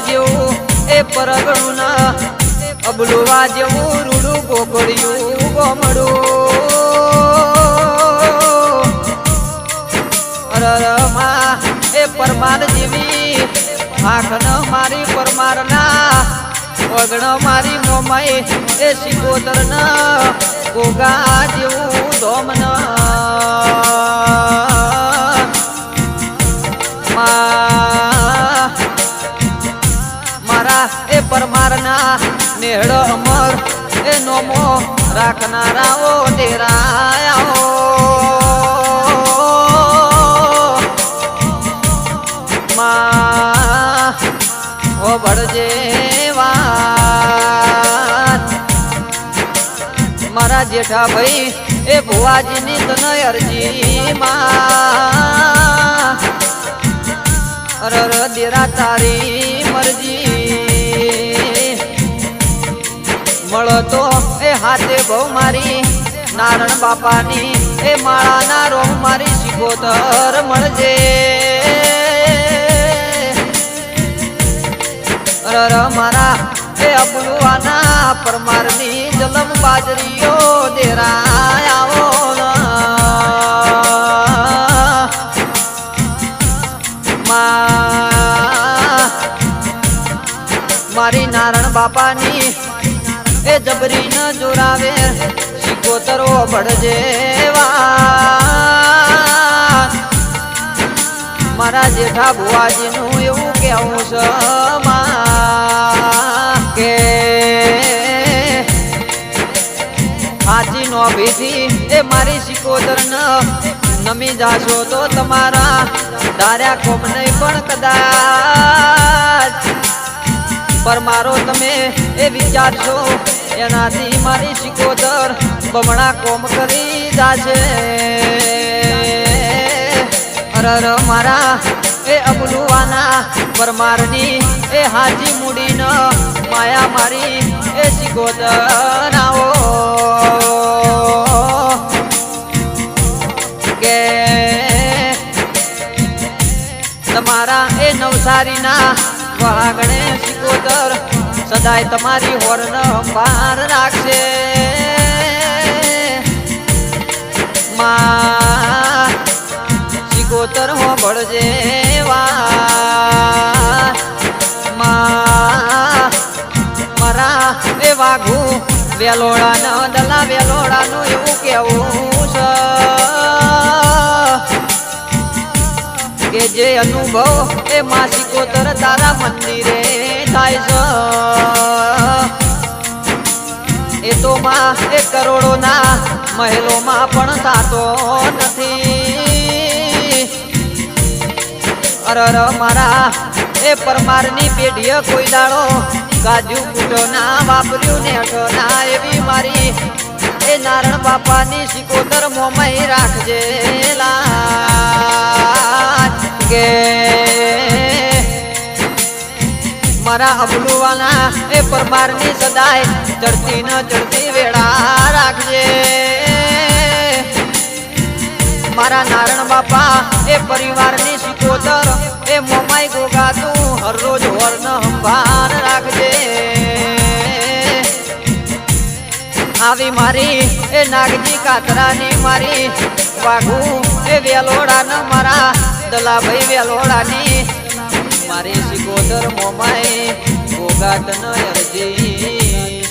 જેવું એ પરગણું ના અબલુવા જેવું રૂડું ગોકળિયું ગોમડું અરરમાં એ પરમાર જેવી આંખ ન મારી પરમાર ના વગણ મારી મોમાઈ એ સિકોતર ન ગોગા જેવું ધોમ ન મારા એ પરમાર ના નેહડ અમર એ નોમો રાખનારાઓ ડેરાયાઓ ભળજે વાત મારા જેઠા ભાઈ એ ભુવાજીની તને અરજી માં અરર દેરા તારી મરજી મળતો એ હાથે બહુ મારી નારણ બાપાની એ માળાના રોમ મારી સિકોતર મળજે મારા એ અબલુઆના પરમારની જલમ બાજરીઓ દેરાયાઓ મારી નારણ બાપાની એ જબરી ન જોરાવે સિકોતરો ભળજેવા મારા જેઠા ભુવાજીનું એવું કેવું છે કે હાથી નો ભીથી એ મારી સિકોતર નમી જાશો તો તમારા ધાર્યા કોમ નહીં પણ કદાચ પર મારો તમે એ વિચારશો એનાથી મારી સિકોતર બમણા કોમ કરી જાશે અરર મારા એ અબલુવાના પરમારની એ હાજી મૂડી ન માયા મારી એ સિકોતરાઓ કે તમારા એ નવસારીના વાગણે સિકોતર સદાય તમારી હોરન અંબાર રાખશે માં સિકોતર હો ભળજે મારા એ વાઘુ વેલોડા ન દલા વેલોડા નું એવું કેવું છે કે જે અનુભવ એ માં સિકોતર તારા મંદિરે થાય છે એ તો માં એ કરોડોના મહેલોમાં પણ થતો નથી અરર મારા એ પરમારની પેઢીએ કોઈ દાડો કાજુ કૂટો ના વાપર્યું ને હટો ના એવી મારી એ નારણ બાપાની સિકોતર મોમાઈ રાખજે કે મારા અબલુવાના એ પરમારની સદાય ચડતી ન ચડતી વેળા રાખજે મારા નારણ બાપા એ પરિવારની સિકોતર એ મોમાઈ ગોગા તું હરરોજ હોરન સંભાળ રાખજે આવી મારી એ નાગજી કાતરાની મારી વાઘુ એ વેલોડા ન મારા દલાભાઈ વેલોડાની મારી સિકોતર મોમાઈ ગોગા તન અરજી